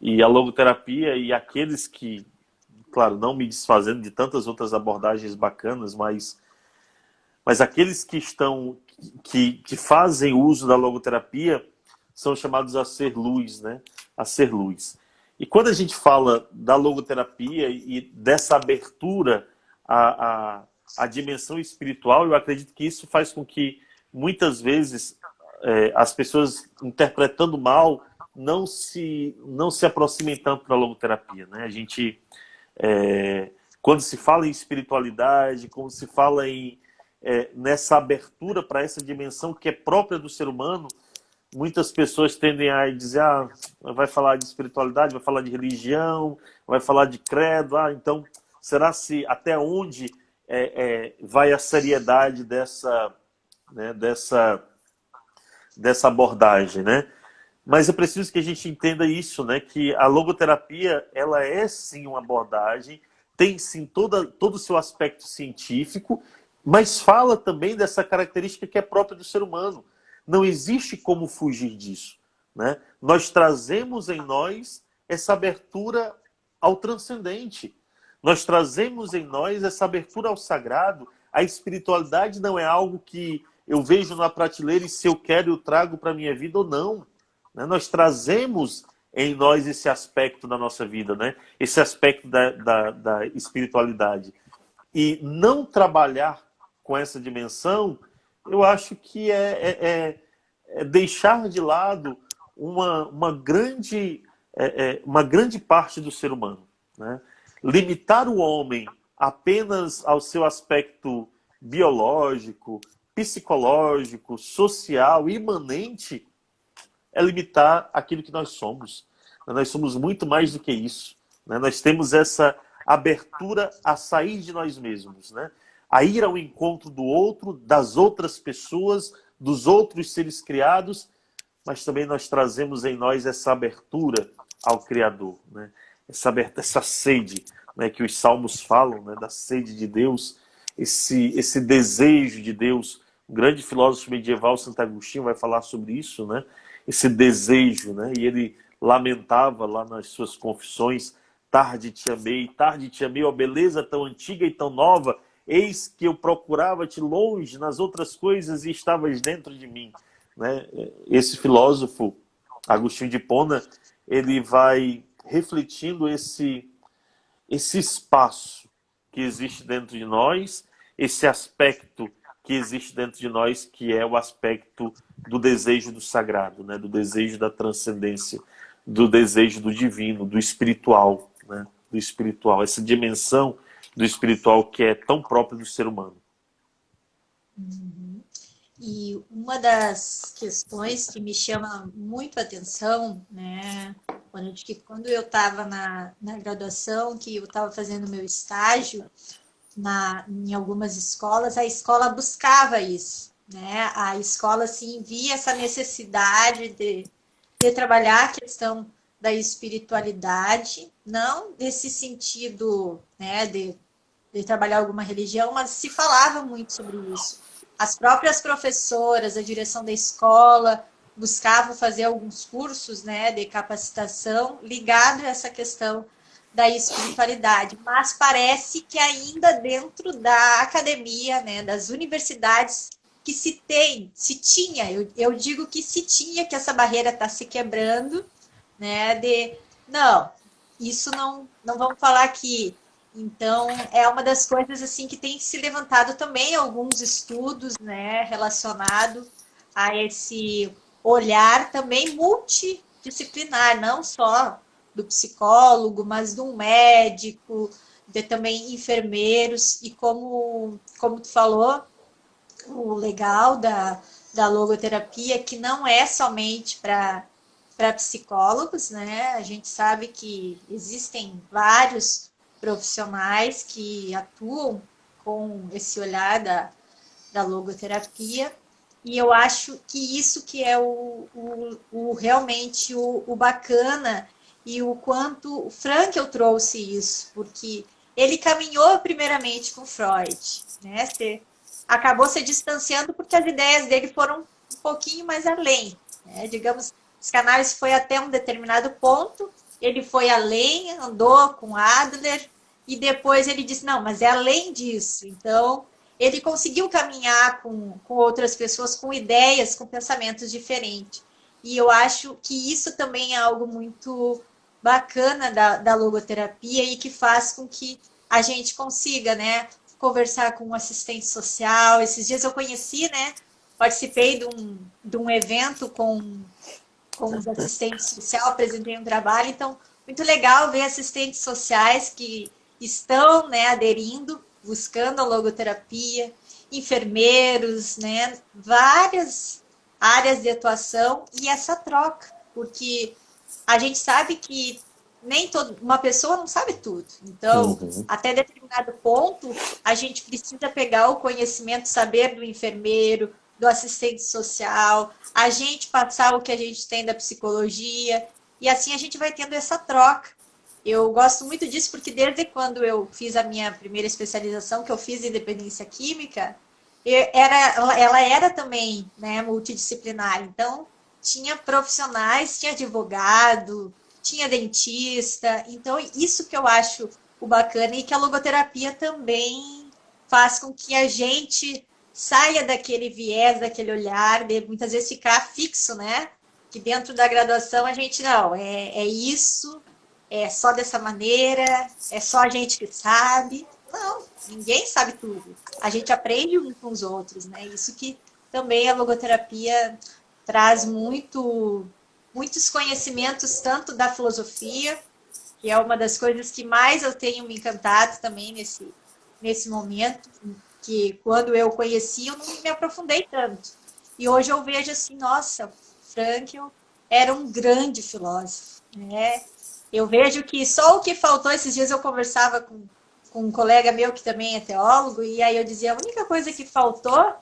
E a logoterapia e aqueles que, claro, não me desfazendo de tantas outras abordagens bacanas, mas aqueles que que fazem uso da logoterapia são chamados a ser luz, né? A ser luz. E quando a gente fala da logoterapia e dessa abertura à dimensão espiritual, eu acredito que isso faz com que muitas vezes as pessoas interpretando mal não se aproximem tanto da logoterapia, né? A gente quando se fala em espiritualidade, quando se fala nessa abertura para essa dimensão que é própria do ser humano, muitas pessoas tendem a dizer, vai falar de espiritualidade, vai falar de religião, vai falar de credo, então será se até onde vai a seriedade né, dessa abordagem, né? Mas é preciso que a gente entenda isso, né? Que a logoterapia, ela é sim uma abordagem, tem sim todo o seu aspecto científico, mas fala também dessa característica que é própria do ser humano. Não existe como fugir disso, né? Nós trazemos em nós essa abertura ao transcendente. Nós trazemos em nós essa abertura ao sagrado. A espiritualidade não é algo que eu vejo na prateleira e se eu quero eu trago para a minha vida ou não. Nós trazemos em nós esse aspecto da nossa vida, né? Esse aspecto da espiritualidade. E não trabalhar com essa dimensão, eu acho que é deixar de lado uma grande parte do ser humano, né? Limitar o homem apenas ao seu aspecto biológico, psicológico, social, imanente, é limitar aquilo que nós somos. Nós somos muito mais do que isso, né? Nós temos essa abertura a sair de nós mesmos, né? A ir ao encontro do outro, das outras pessoas, dos outros seres criados, mas também nós trazemos em nós essa abertura ao Criador, né? Essa sede, né, que os salmos falam, né, da sede de Deus, esse desejo de Deus. Um grande filósofo medieval, Santo Agostinho, vai falar sobre isso, né? Esse desejo, né? E ele lamentava lá nas suas confissões: tarde te amei, ó beleza tão antiga e tão nova, eis que eu procurava-te longe nas outras coisas e estavas dentro de mim, né? Esse filósofo, Agostinho de Hipona, ele vai refletindo esse espaço que existe dentro de nós, esse aspecto que existe dentro de nós, que é o aspecto do desejo do sagrado, né? Do desejo da transcendência, do desejo do divino, do espiritual, né? Do espiritual, essa dimensão do espiritual que é tão própria do ser humano. Uhum. E uma das questões que me chama muito a atenção, né, quando eu estava na graduação, que eu estava fazendo meu estágio em algumas escolas, a escola buscava isso, né? A escola assim, via essa necessidade de trabalhar a questão da espiritualidade, não desse sentido, né, de trabalhar alguma religião, mas se falava muito sobre isso. As próprias professoras, a direção da escola, buscavam fazer alguns cursos, né, de capacitação ligado a essa questão da espiritualidade, mas parece que ainda dentro da academia, né, das universidades, que se tinha, eu digo que se tinha, que essa barreira está se quebrando, né, não, isso não vamos falar aqui. Então, é uma das coisas assim que tem se levantado também alguns estudos, né, relacionado a esse olhar também multidisciplinar, não só do psicólogo, mas de um médico, de também enfermeiros, e como tu falou, o legal da logoterapia é que não é somente para psicólogos, né? A gente sabe que existem vários profissionais que atuam com esse olhar da logoterapia. E eu acho que isso que é realmente o bacana e o quanto o Frankl trouxe isso, porque ele caminhou primeiramente com Freud, né? Acabou se distanciando porque as ideias dele foram um pouquinho mais além, né? Digamos, psicanálise foi até um determinado ponto, ele foi além, andou com Adler, e depois ele disse, não, mas é além disso. Então, ele conseguiu caminhar com outras pessoas, com ideias, com pensamentos diferentes. E eu acho que isso também é algo muito bacana da logoterapia e que faz com que a gente consiga, né, conversar com um assistente social. Esses dias eu conheci, né, participei de um evento com os assistentes sociais, apresentei um trabalho, então, muito legal ver assistentes sociais que estão, né, aderindo, buscando a logoterapia, enfermeiros, né, várias áreas de atuação e essa troca, porque a gente sabe que uma pessoa não sabe tudo. Então, até determinado ponto, a gente precisa pegar o conhecimento, saber do enfermeiro, do assistente social, a gente passar o que a gente tem da psicologia, e assim a gente vai tendo essa troca. Eu gosto muito disso porque desde quando eu fiz a minha primeira especialização, que eu fiz em dependência química, ela era também, né, multidisciplinar. Então, tinha profissionais, tinha advogado, tinha dentista. Então, isso que eu acho o bacana e que a logoterapia também faz com que a gente saia daquele viés, daquele olhar, de muitas vezes ficar fixo, né? Que dentro da graduação a gente, não, é isso, é só dessa maneira, é só a gente que sabe. Não, ninguém sabe tudo. A gente aprende uns com os outros, né? Isso que também a logoterapia traz muitos conhecimentos, tanto da filosofia, que é uma das coisas que mais eu tenho me encantado também nesse momento, que quando eu conheci, eu não me aprofundei tanto. E hoje eu vejo assim, nossa, Frankl era um grande filósofo, né? Eu vejo que só o que faltou, esses dias eu conversava com um colega meu que também é teólogo, e aí eu dizia, a única coisa que faltou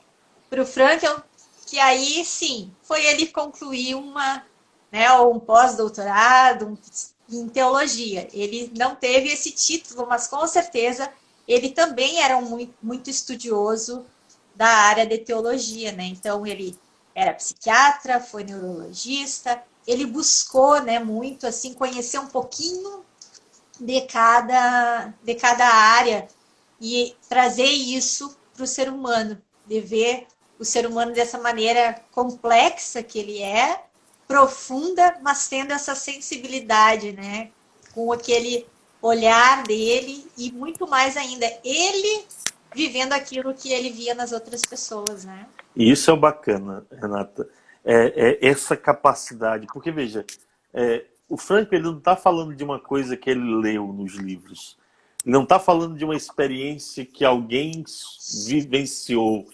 para o Frankl, que aí sim, foi ele concluir um pós-doutorado em teologia. Ele não teve esse título, mas com certeza ele também era muito estudioso da área de teologia, né? Então ele era psiquiatra, foi neurologista, ele buscou, né, muito assim conhecer um pouquinho de cada área e trazer isso para o ser humano, de ver o ser humano dessa maneira complexa que ele é, profunda, mas tendo essa sensibilidade, né? Com aquele olhar dele e muito mais ainda, ele vivendo aquilo que ele via nas outras pessoas, né? E isso é o bacana, Renata. Essa capacidade. Porque, veja, o Frankl ele não está falando de uma coisa que ele leu nos livros. Ele não está falando de uma experiência que alguém vivenciou,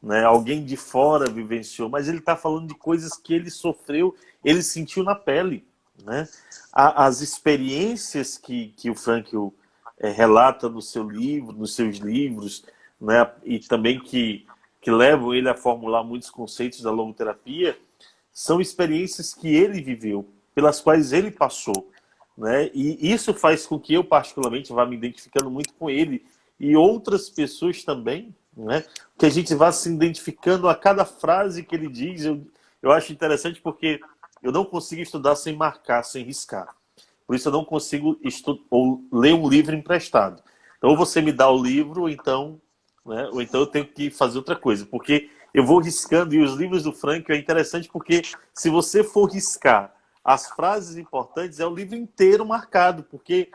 né? Alguém de fora vivenciou, mas ele está falando de coisas que ele sofreu, ele sentiu na pele, né? As experiências que o Frankl relata no seu livro, nos seus livros, né? E também que levam ele a formular muitos conceitos da logoterapia, são experiências que ele viveu, pelas quais ele passou, né? E isso faz com que eu, particularmente, vá me identificando muito com ele e outras pessoas também, né? Que a gente vá se identificando a cada frase que ele diz. Eu acho interessante porque eu não consigo estudar sem marcar, sem riscar. Por isso eu não consigo ou ler um livro emprestado. Então, ou você me dá o livro, ou então eu tenho que fazer outra coisa. Porque eu vou riscando, e os livros do Frankl é interessante porque se você for riscar as frases importantes, é o livro inteiro marcado, porque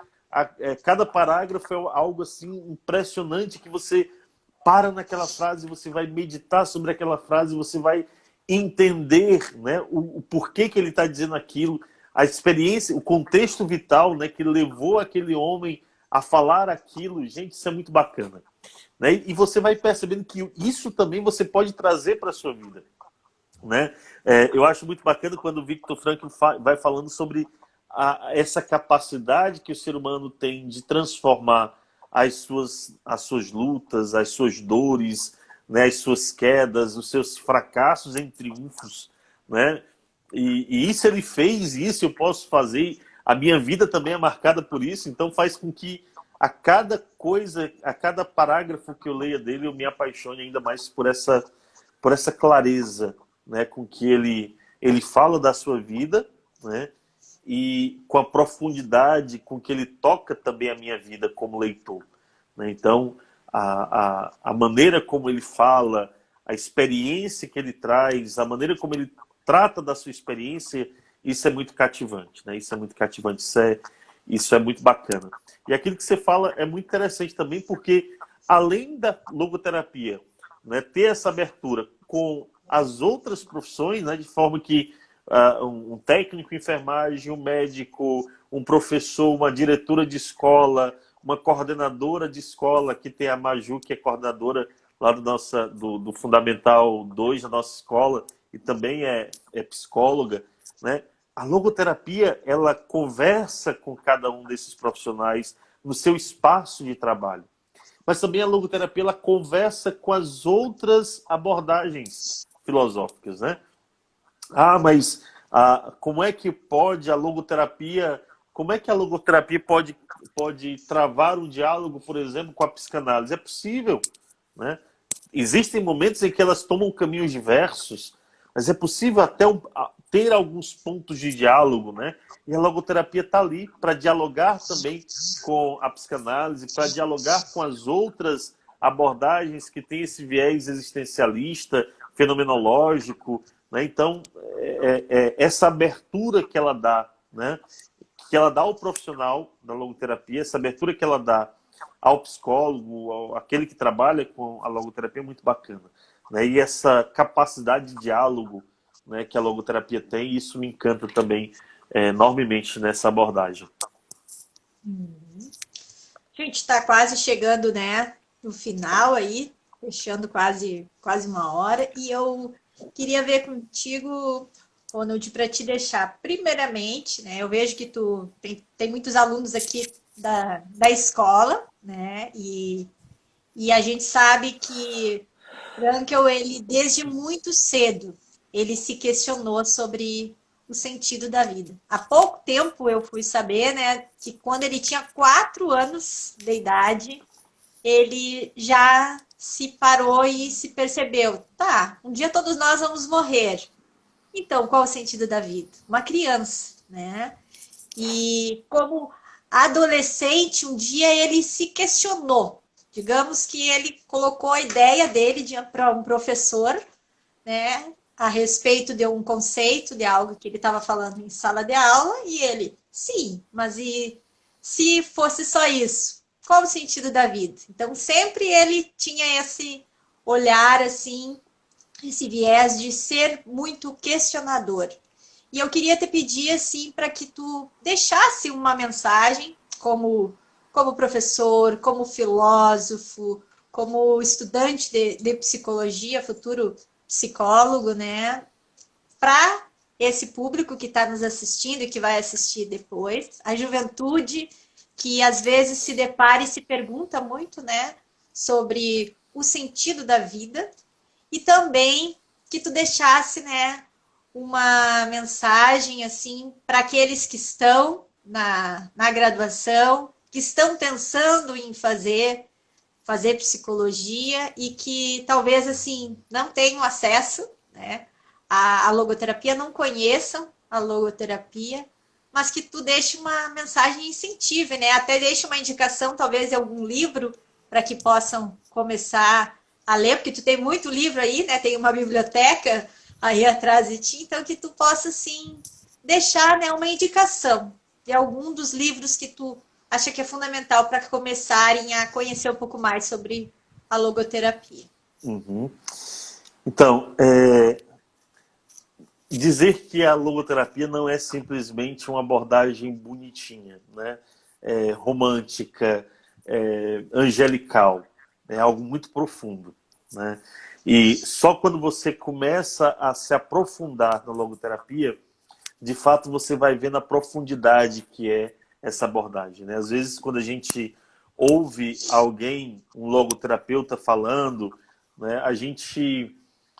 cada parágrafo é algo assim impressionante que você para naquela frase, você vai meditar sobre aquela frase, você vai entender, né, o porquê que ele está dizendo aquilo, a experiência, o contexto vital, né, que levou aquele homem a falar aquilo. Gente, isso é muito bacana, né? E você vai percebendo que isso também você pode trazer para a sua vida, né? Eu acho muito bacana quando o Viktor Frankl vai falando sobre essa capacidade que o ser humano tem de transformar as suas lutas, as suas dores, né, as suas quedas, os seus fracassos em triunfos, né? E isso ele fez, e isso eu posso fazer. A minha vida também é marcada por isso, então faz com que a cada coisa, a cada parágrafo que eu leia dele, eu me apaixone ainda mais por essa clareza, né, com que ele fala da sua vida, né, e com a profundidade com que ele toca também a minha vida como leitor, né? Então, a maneira como ele fala, a experiência que ele traz, a maneira como ele trata da sua experiência, isso é muito cativante, né? Isso é muito cativante, isso é muito bacana. E aquilo que você fala é muito interessante também, porque além da logoterapia, né, ter essa abertura com as outras profissões, né, de forma que um técnico em enfermagem, um médico, um professor, uma diretora de escola, uma coordenadora de escola, que tem a Maju, que é coordenadora lá do Fundamental 2 da nossa escola, e também é psicóloga, né? A logoterapia, ela conversa com cada um desses profissionais no seu espaço de trabalho. Mas também a logoterapia, ela conversa com as outras abordagens filosóficas, né? Mas como é que pode a logoterapia... Como é que a logoterapia pode travar um diálogo, por exemplo, com a psicanálise? É possível, né? Existem momentos em que elas tomam caminhos diversos, mas é possível até ter alguns pontos de diálogo, né? E a logoterapia está ali para dialogar também com a psicanálise, para dialogar com as outras abordagens que têm esse viés existencialista, fenomenológico, né? Então, essa abertura que ela dá, né? Que ela dá ao profissional da logoterapia, essa abertura que ela dá ao psicólogo, aquele que trabalha com a logoterapia é muito bacana, né? E essa capacidade de diálogo, né, que a logoterapia tem, isso me encanta também enormemente nessa abordagem. A gente está quase chegando, né, no final aí, fechando quase uma hora, e eu queria ver contigo, Ronald, para te deixar, primeiramente, né, eu vejo que tu tem muitos alunos aqui da escola, né, e a gente sabe que Frankl, ele, desde muito cedo, ele se questionou sobre o sentido da vida. Há pouco tempo eu fui saber, né, que quando ele tinha 4 anos de idade, ele já se parou e se percebeu, tá, um dia todos nós vamos morrer. Então, qual o sentido da vida? Uma criança, né? E como adolescente, um dia ele se questionou. Digamos que ele colocou a ideia dele para um professor, né, a respeito de um conceito, de algo que ele estava falando em sala de aula, e ele, sim, mas e se fosse só isso? Qual o sentido da vida? Então, sempre ele tinha esse olhar, assim, esse viés de ser muito questionador. E eu queria te pedir, assim, para que tu deixasse uma mensagem como professor, como filósofo, como estudante de psicologia, futuro psicólogo, né? Para esse público que está nos assistindo e que vai assistir depois, a juventude que às vezes se depara e se pergunta muito, né, sobre o sentido da vida, e também que tu deixasse, né, uma mensagem assim para aqueles que estão na graduação, que estão pensando em fazer psicologia e que talvez assim não tenham acesso, né, à logoterapia, não conheçam a logoterapia, mas que tu deixe uma mensagem e incentive, né? Até deixe uma indicação, talvez, de algum livro para que possam começar a ler, porque tu tem muito livro aí, né? Tem uma biblioteca aí atrás de ti, então que tu possa, assim, deixar, né, uma indicação de algum dos livros que tu acha que é fundamental para começarem a conhecer um pouco mais sobre a logoterapia. Uhum. Então, dizer que a logoterapia não é simplesmente uma abordagem bonitinha, né? Romântica, angelical, é algo muito profundo, né? E só quando você começa a se aprofundar na logoterapia, de fato você vai ver na profundidade que é essa abordagem, né? Às vezes, quando a gente ouve alguém, um logoterapeuta falando, né, a gente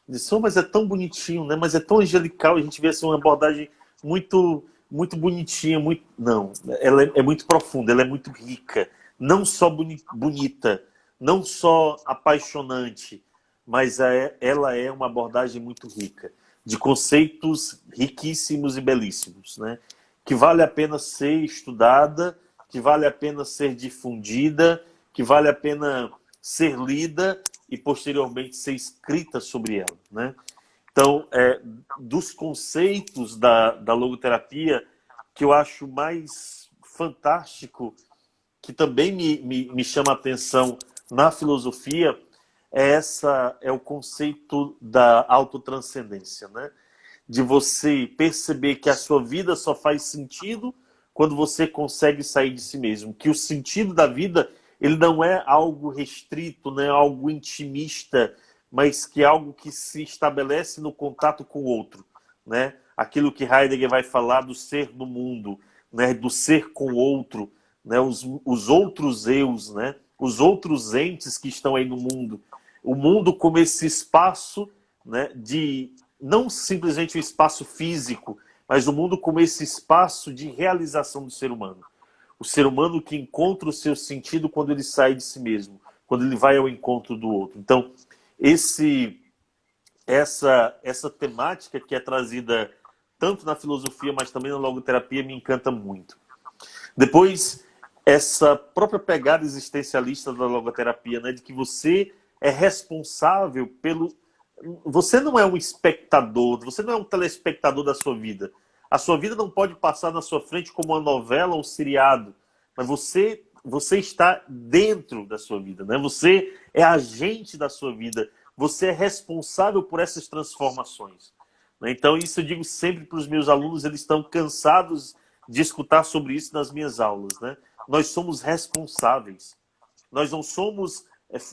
diz, oh, mas é tão bonitinho, né? Mas é tão angelical, a gente vê assim, uma abordagem muito, muito bonitinha, muito... Não, ela é muito profunda, ela é muito rica, não só bonita, não só apaixonante, mas ela é uma abordagem muito rica, de conceitos riquíssimos e belíssimos, né? Que vale a pena ser estudada, que vale a pena ser difundida, que vale a pena ser lida e posteriormente ser escrita sobre ela, né? Então, dos conceitos da logoterapia, que eu acho mais fantástico, que também me chama a atenção na filosofia, é o conceito da autotranscendência, né? De você perceber que a sua vida só faz sentido quando você consegue sair de si mesmo. Que o sentido da vida, ele não é algo restrito, não é algo intimista, mas que é algo que se estabelece no contato com o outro, né? Aquilo que Heidegger vai falar do ser no mundo, né? Do ser com o outro, né? Os outros eus, né? Os outros entes que estão aí no mundo. O mundo como esse espaço, né? De não simplesmente um espaço físico, mas o mundo como esse espaço de realização do ser humano. O ser humano que encontra o seu sentido quando ele sai de si mesmo, quando ele vai ao encontro do outro. Então, essa temática que é trazida tanto na filosofia, mas também na logoterapia, me encanta muito. Depois, essa própria pegada existencialista da logoterapia, né, de que você é responsável pelo... Você não é um espectador, você não é um telespectador da sua vida. A sua vida não pode passar na sua frente como uma novela ou um seriado, mas você está dentro da sua vida, né? Você é agente da sua vida, você é responsável por essas transformações. Então, isso eu digo sempre para os meus alunos, eles estão cansados de escutar sobre isso nas minhas aulas, né? Nós somos responsáveis. Nós não somos...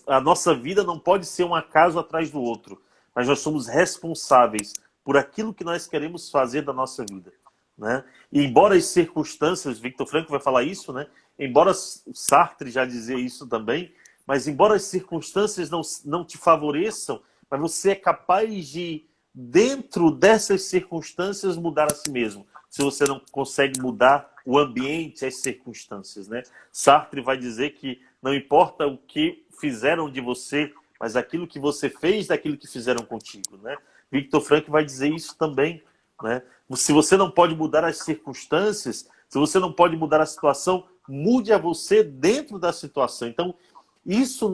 A nossa vida não pode ser um acaso atrás do outro, mas nós somos responsáveis por aquilo que nós queremos fazer da nossa vida, né? E embora as circunstâncias, Viktor Frankl vai falar isso, né? Embora Sartre já dizia isso também, mas embora as circunstâncias não te favoreçam, mas você é capaz de, dentro dessas circunstâncias, mudar a si mesmo. Se você não consegue mudar o ambiente, as circunstâncias, né? Sartre vai dizer que não importa o que fizeram de você, mas aquilo que você fez daquilo que fizeram contigo, né? Viktor Frankl vai dizer isso também, né? Se você não pode mudar as circunstâncias, se você não pode mudar a situação, mude a você dentro da situação. Então, isso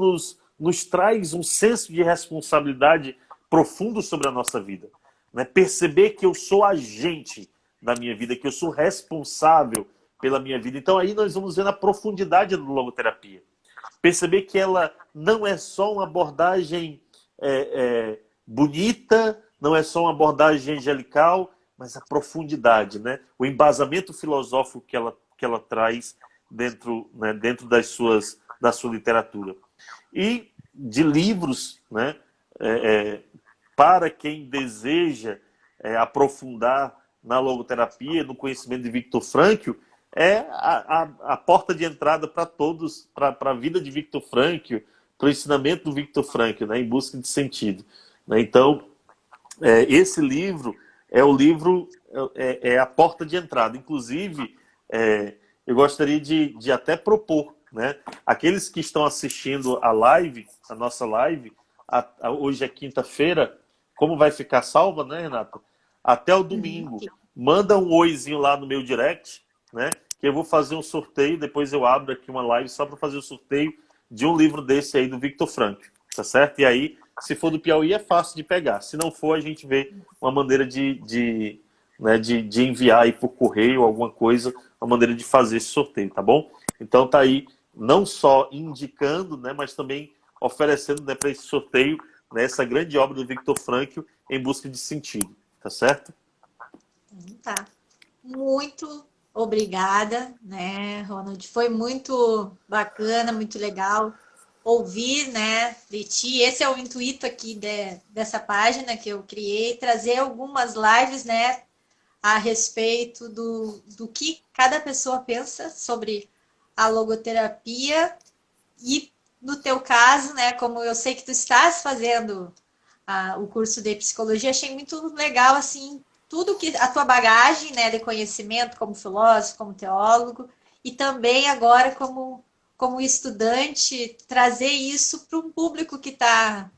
nos traz um senso de responsabilidade profundo sobre a nossa vida, né? Perceber que eu sou agente da minha vida, que eu sou responsável pela minha vida. Então, aí nós vamos ver na profundidade da logoterapia. Perceber que ela não é só uma abordagem bonita, não é só uma abordagem angelical, mas a profundidade, né? O embasamento filosófico que ela traz dentro, né, dentro da sua literatura. E de livros, né, para quem deseja aprofundar na logoterapia, no conhecimento de Viktor Frankl, é a porta de entrada para todos, para a vida de Viktor Frankl, para o ensinamento do Viktor Frankl, né, em busca de sentido. Né? Então, esse livro é o livro, é a porta de entrada. Inclusive, eu gostaria de até propor, né, aqueles que estão assistindo a live, a nossa live, hoje é quinta-feira, como vai ficar salva, né, Renata? Até o domingo. Manda um oizinho lá no meu direct, né? Que eu vou fazer um sorteio, depois eu abro aqui uma live só para fazer o sorteio de um livro desse aí do Viktor Frankl, tá certo? E aí, se for do Piauí, é fácil de pegar. Se não for, a gente vê uma maneira de enviar aí por correio, alguma coisa, uma maneira de fazer esse sorteio, tá bom? Então tá aí, não só indicando, né, mas também oferecendo, né, para esse sorteio, né, essa grande obra do Viktor Frankl, Em Busca de Sentido, tá certo? Tá. Muito obrigada, né, Ronald? Foi muito bacana, muito legal ouvir, né, de ti. Esse é o intuito aqui dessa página que eu criei, trazer algumas lives, né, a respeito do que cada pessoa pensa sobre a logoterapia E no teu caso, né, como eu sei que tu estás fazendo o curso de psicologia, achei muito legal, assim, tudo que a tua bagagem, né, de conhecimento como filósofo, como teólogo, e também agora como estudante, trazer isso para um público que tá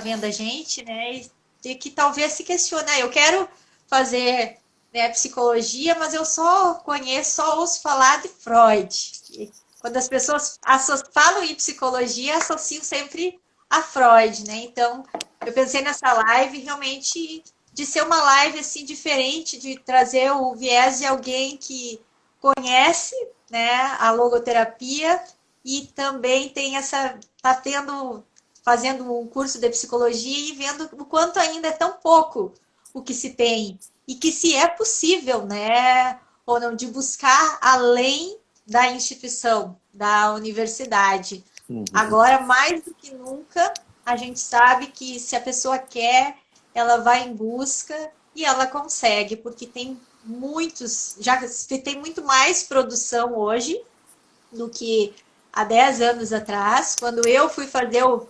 vendo a gente, né, e que talvez se questione, eu quero fazer, né, psicologia, mas eu só ouço falar de Freud. E quando as pessoas falam em psicologia, associam sempre a Freud, né? Então, eu pensei nessa live realmente de ser uma live assim diferente, de trazer o viés de alguém que conhece, né, a logoterapia e também tem fazendo um curso de psicologia e vendo o quanto ainda é tão pouco o que se tem e que se é possível, né, ou não, de buscar além da instituição, da universidade. Agora, mais do que nunca, a gente sabe que se a pessoa quer, ela vai em busca e ela consegue, porque tem tem muito mais produção hoje do que há 10 anos atrás. Quando eu fui fazer o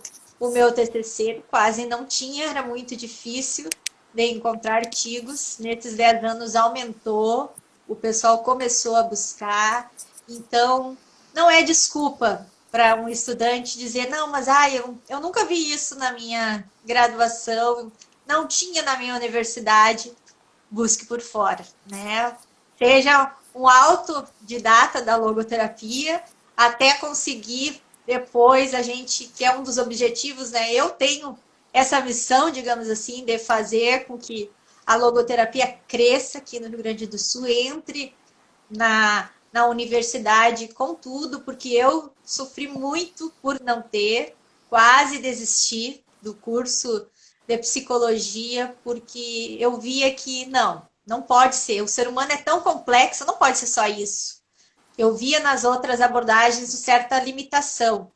meu TCC, quase não tinha, era muito difícil de encontrar artigos. Nesses 10 anos aumentou, o pessoal começou a buscar. Então, não é desculpa para um estudante dizer, não, mas eu nunca vi isso na minha graduação, não tinha na minha universidade. Busque por fora, né? Seja um autodidata da logoterapia, até conseguir depois a gente, que é um dos objetivos, né? Eu tenho essa missão, digamos assim, de fazer com que a logoterapia cresça aqui no Rio Grande do Sul, entre na universidade com tudo, porque eu sofri muito por não ter, quase desisti do curso de psicologia, porque eu via que não pode ser, o ser humano é tão complexo, não pode ser só isso. Eu via nas outras abordagens uma certa limitação.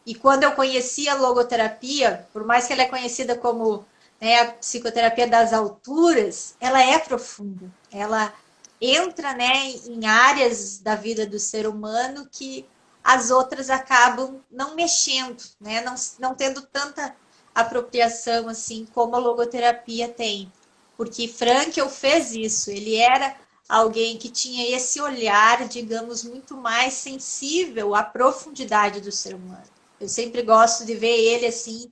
E quando eu conheci a logoterapia, por mais que ela é conhecida como, né, a psicoterapia das alturas, ela é profunda. Ela entra, né, em áreas da vida do ser humano que as outras acabam não mexendo, né, não tendo tanta apropriação assim como a logoterapia tem. Porque Frankl fez isso, ele era alguém que tinha esse olhar, digamos, muito mais sensível à profundidade do ser humano. Eu sempre gosto de ver ele assim,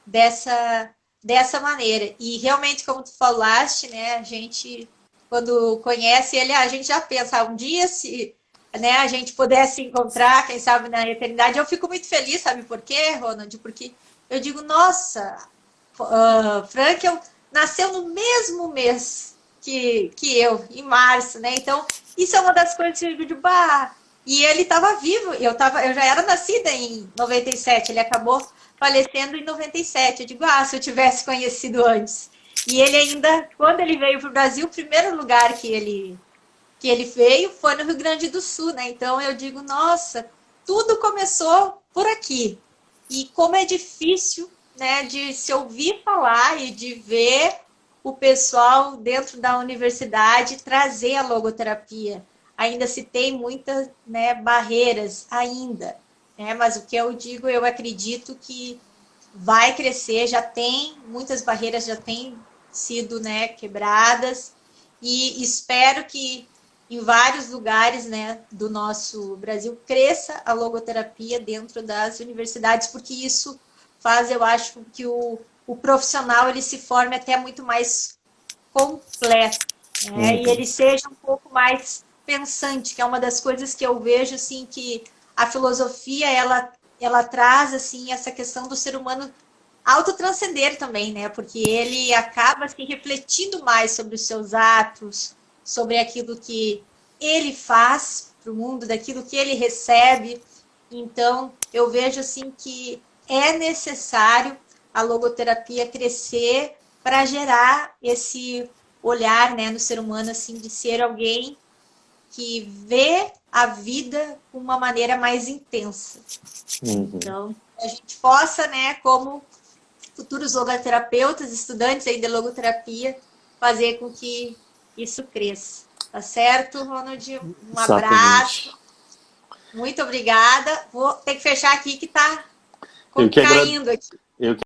dessa maneira. E realmente, como tu falaste, né, a gente, quando conhece ele, a gente já pensa, um dia se, né, a gente pudesse encontrar, quem sabe na eternidade, eu fico muito feliz, sabe por quê, Ronald? Porque eu digo, nossa, Frankl nasceu no mesmo mês que eu, em março, né? Então, isso é uma das coisas que eu digo, bah, e ele estava vivo, eu já era nascida em 97, ele acabou falecendo em 97. Eu digo, se eu tivesse conhecido antes. E ele ainda, quando ele veio para o Brasil, o primeiro lugar que ele veio foi no Rio Grande do Sul, né? Então eu digo, nossa, tudo começou por aqui. E como é difícil, né, de se ouvir falar e de ver o pessoal dentro da universidade trazer a logoterapia. Ainda se tem muitas, né, barreiras ainda. Mas o que eu digo, eu acredito que vai crescer, já tem, muitas barreiras já têm sido, né, quebradas, e espero que em vários lugares, né, do nosso Brasil cresça a logoterapia dentro das universidades, porque isso faz, eu acho, que o profissional ele se forme até muito mais completo, né, e ele seja um pouco mais pensante, que é uma das coisas que eu vejo, assim, que a filosofia, ela traz, assim, essa questão do ser humano autotranscender também, né? Porque ele acaba, assim, refletindo mais sobre os seus atos, sobre aquilo que ele faz para o mundo, daquilo que ele recebe. Então, eu vejo, assim, que é necessário a logoterapia crescer para gerar esse olhar, né, no ser humano, assim, de ser alguém que vê a vida de uma maneira mais intensa. Então, a gente possa, né, como futuros logoterapeutas, estudantes aí de logoterapia, fazer com que isso cresça. Tá certo, Ronald? Um abraço. Muito obrigada. Vou ter que fechar aqui que está Eu que caindo aqui. Eu